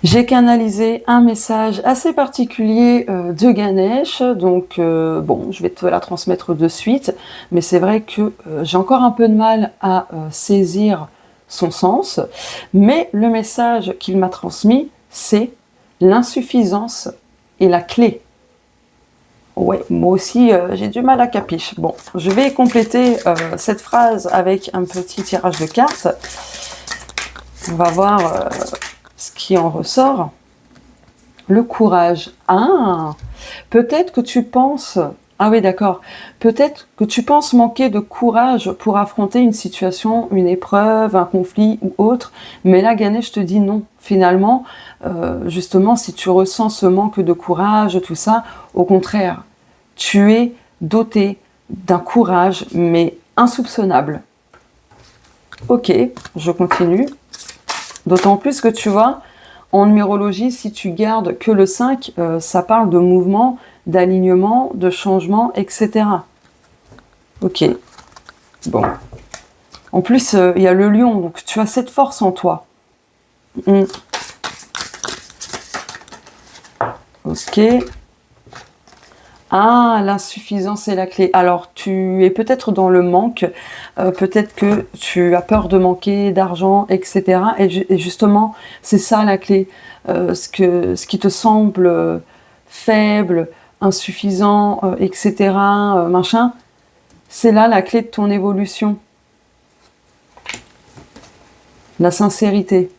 J'ai canalisé un message assez particulier de Ganesh, donc bon, je vais te la transmettre de suite, mais c'est vrai que j'ai encore un peu de mal à saisir son sens, mais le message qu'il m'a transmis, c'est l'insuffisance est la clé. Ouais, moi aussi j'ai du mal à capiche. Bon, je vais compléter cette phrase avec un petit tirage de cartes. On va voir ce qui en ressort. Le courage. Ah, peut-être que tu penses... Ah oui, d'accord. Peut-être que tu penses manquer de courage pour affronter une situation, une épreuve, un conflit ou autre. Mais là, Ganesh te dit non. Finalement, justement, si tu ressens ce manque de courage, tout ça, au contraire, tu es doté d'un courage, mais insoupçonnable. Ok, je continue. D'autant plus que tu vois, en numérologie, si tu gardes que le 5, ça parle de mouvement, d'alignement, de changement, etc. Ok. Bon. En plus, il y a le lion, donc tu as cette force en toi. Ok. Ah, l'insuffisance est la clé. Alors, tu es peut-être dans le manque, peut-être que tu as peur de manquer d'argent, etc. Et justement, c'est ça la clé. Ce qui te semble faible, insuffisant, etc., machin, c'est là la clé de ton évolution. La sincérité.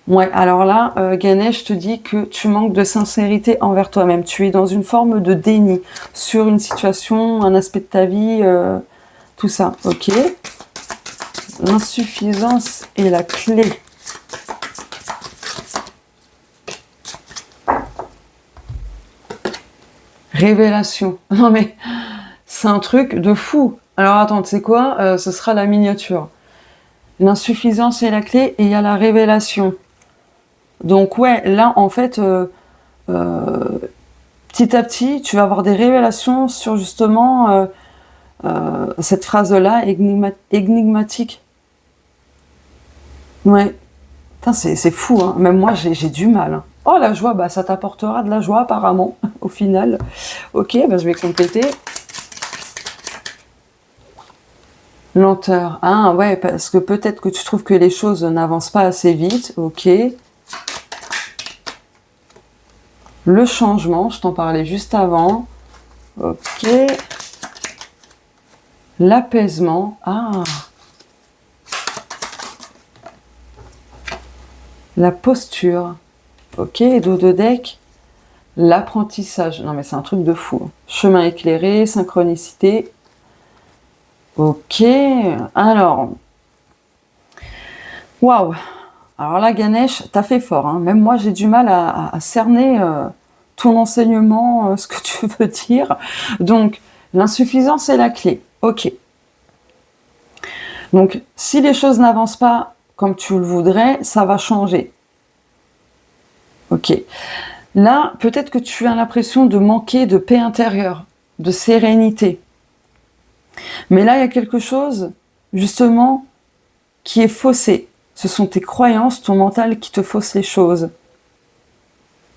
Ouais, alors là, Ganesh te dit que tu manques de sincérité envers toi-même. Tu es dans une forme de déni sur une situation, un aspect de ta vie, tout ça. Ok. L'insuffisance est la clé. Révélation. Non mais, c'est un truc de fou. Alors attends, tu sais quoi, ce sera la miniature. L'insuffisance est la clé et il y a la révélation. Donc ouais, là en fait, petit à petit, tu vas avoir des révélations sur justement cette phrase-là, énigmatique. Ouais, putain, c'est fou, hein. Même moi j'ai du mal. Hein. Oh la joie, bah ça t'apportera de la joie apparemment, au final. Ok, bah, je vais compléter. Lenteur. Ah ouais, parce que peut-être que tu trouves que les choses n'avancent pas assez vite. Ok. Le changement, je t'en parlais juste avant. Ok. L'apaisement. Ah. La posture. Ok, dos de deck. L'apprentissage. Non mais c'est un truc de fou. Chemin éclairé, synchronicité. Ok. Alors. Waouh. Alors là, Ganesh, t'as fait fort. Hein. Même moi, j'ai du mal à cerner ton enseignement, ce que tu veux dire. Donc, l'insuffisance est la clé. Ok. Donc, si les choses n'avancent pas comme tu le voudrais, ça va changer. Ok. Là, peut-être que tu as l'impression de manquer de paix intérieure, de sérénité. Mais là, il y a quelque chose, justement, qui est faussé. Ce sont tes croyances, ton mental qui te fausse les choses.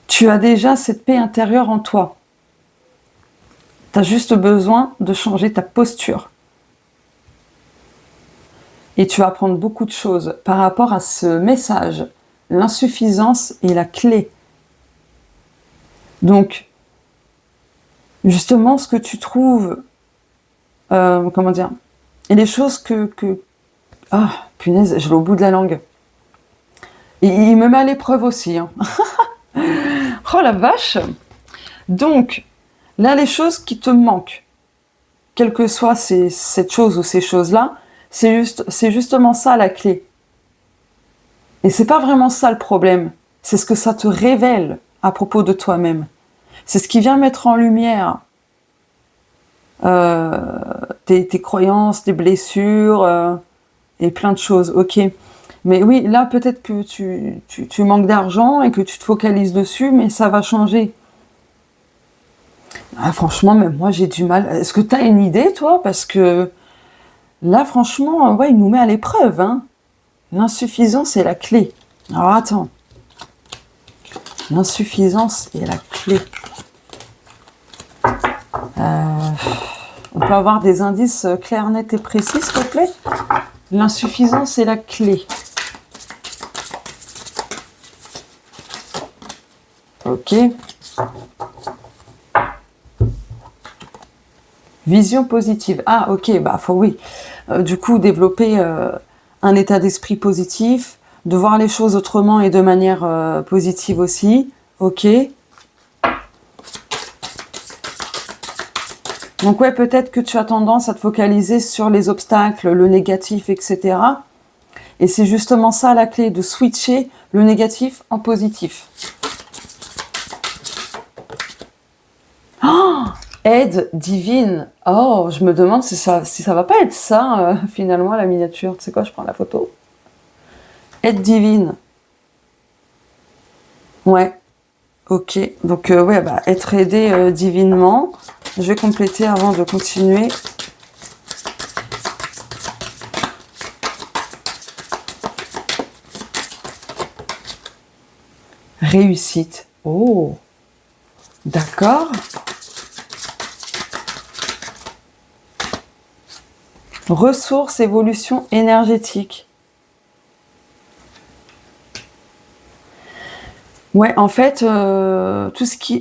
Tu as déjà cette paix intérieure en toi. Tu as juste besoin de changer ta posture. Et tu vas apprendre beaucoup de choses par rapport à ce message. L'insuffisance est la clé. Donc, justement, ce que tu trouves, comment dire, et les choses ah, punaise, je l'ai au bout de la langue. Et il me met à l'épreuve aussi. Hein. Oh la vache! Donc, là, les choses qui te manquent, quelle que soit cette chose ou ces choses-là, c'est justement ça la clé. Et c'est pas vraiment ça le problème. C'est ce que ça te révèle à propos de toi-même. C'est ce qui vient mettre en lumière tes croyances, tes blessures et plein de choses. Ok. Mais oui, là, peut-être que tu manques d'argent et que tu te focalises dessus, mais ça va changer. Ah, franchement, même moi, j'ai du mal. Est-ce que tu as une idée, toi? Parce que là, franchement, ouais, il nous met à l'épreuve. Hein. L'insuffisance est la clé. Alors, attends. L'insuffisance est la clé. On peut avoir des indices clairs, nets et précis, s'il te plaît? L'insuffisance est la clé. Ok. Vision positive. Ah, ok, bah, faut, oui. Du coup, développer un état d'esprit positif, de voir les choses autrement et de manière positive aussi. Ok. Donc ouais, peut-être que tu as tendance à te focaliser sur les obstacles, le négatif, etc. Et c'est justement ça la clé, de switcher le négatif en positif. Oh, aide divine. Oh, je me demande si ça va pas être ça, finalement, la miniature. Tu sais quoi, je prends la photo. Aide divine. Ouais. Ok. Donc, ouais, bah, être aidé divinement. Je vais compléter avant de continuer. Réussite. Oh. D'accord. Ressources, évolution énergétique. Ouais, en fait, tout ce qui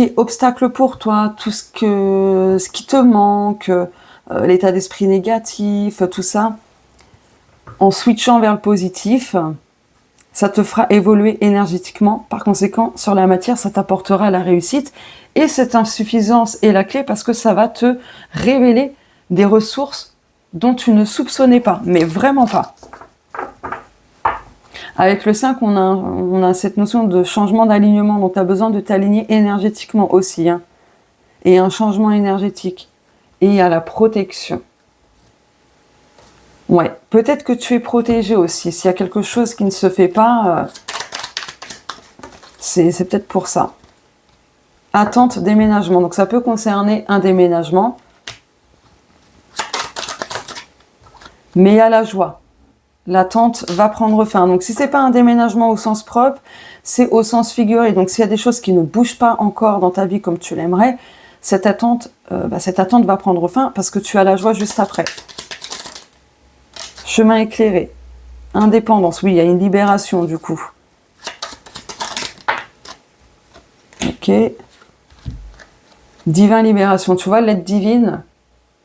est obstacle pour toi, ce qui te manque, l'état d'esprit négatif, tout ça, en switchant vers le positif, ça te fera évoluer énergétiquement. Par conséquent, sur la matière, ça t'apportera la réussite. Et cette insuffisance est la clé parce que ça va te révéler des ressources dont tu ne soupçonnais pas, mais vraiment pas. Avec le 5, on a cette notion de changement d'alignement, donc tu as besoin de t'aligner énergétiquement aussi. Hein. Et un changement énergétique. Et il y a la protection. Ouais, peut-être que tu es protégé aussi. S'il y a quelque chose qui ne se fait pas, c'est peut-être pour ça. Attente, déménagement. Donc ça peut concerner un déménagement. Mais il y a la joie. L'attente va prendre fin. Donc si c'est pas un déménagement au sens propre, c'est au sens figuré. Donc s'il y a des choses qui ne bougent pas encore dans ta vie comme tu l'aimerais, cette attente va prendre fin parce que tu as la joie juste après. Chemin éclairé. Indépendance. Oui, il y a une libération du coup. Ok. Divine libération. Tu vois, l'aide divine,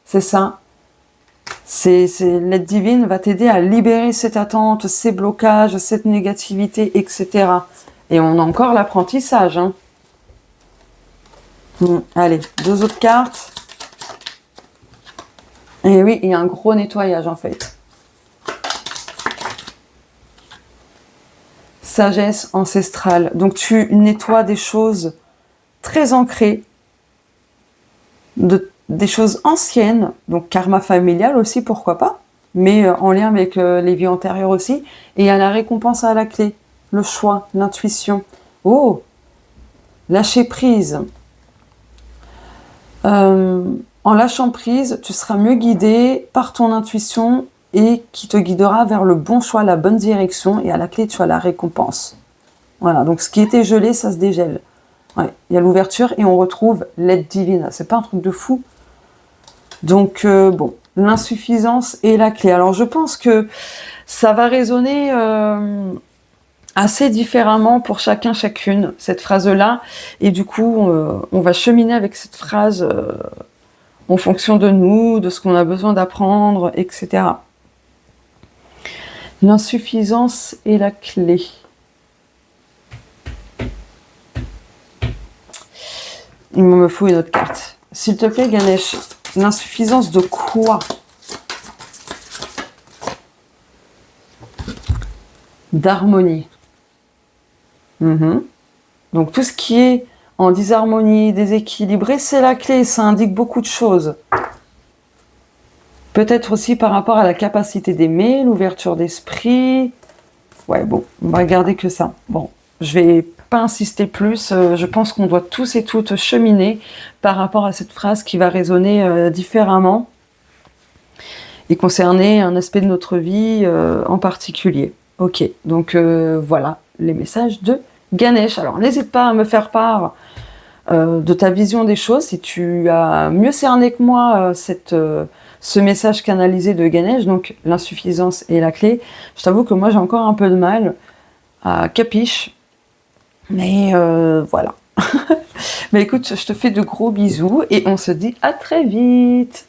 c'est ça. L'aide divine va t'aider à libérer cette attente, ces blocages, cette négativité, etc. Et on a encore l'apprentissage. Hein. Allez, 2 autres cartes. Et oui, il y a un gros nettoyage en fait. Sagesse ancestrale. Donc tu nettoies des choses très ancrées, des choses anciennes, donc karma familial aussi, pourquoi pas, mais en lien avec les vies antérieures aussi. Et il y a la récompense à la clé, le choix, l'intuition. Oh, lâcher prise. En lâchant prise, tu seras mieux guidé par ton intuition et qui te guidera vers le bon choix, la bonne direction. Et à la clé, tu as la récompense. Voilà, donc ce qui était gelé, ça se dégèle. Ouais, il y a l'ouverture et on retrouve l'aide divine. C'est pas un truc de fou. Donc, bon, l'insuffisance est la clé. Alors, je pense que ça va résonner assez différemment pour chacun, chacune, cette phrase-là. Et du coup, on va cheminer avec cette phrase en fonction de nous, de ce qu'on a besoin d'apprendre, etc. L'insuffisance est la clé. Il me faut une autre carte. S'il te plaît, Ganesh, l'insuffisance de quoi? D'harmonie. Donc tout ce qui est en disharmonie, déséquilibré, c'est la clé, ça indique beaucoup de choses. Peut-être aussi par rapport à la capacité d'aimer, l'ouverture d'esprit. Ouais, bon, on va regarder que ça. Bon, je vais pas insister plus, je pense qu'on doit tous et toutes cheminer par rapport à cette phrase qui va résonner différemment et concerner un aspect de notre vie en particulier. Ok, donc voilà les messages de Ganesh. Alors n'hésite pas à me faire part de ta vision des choses, si tu as mieux cerné que moi ce message canalisé de Ganesh, donc l'insuffisance est la clé. Je t'avoue que moi j'ai encore un peu de mal à capiche, mais voilà. Mais écoute, je te fais de gros bisous et on se dit à très vite.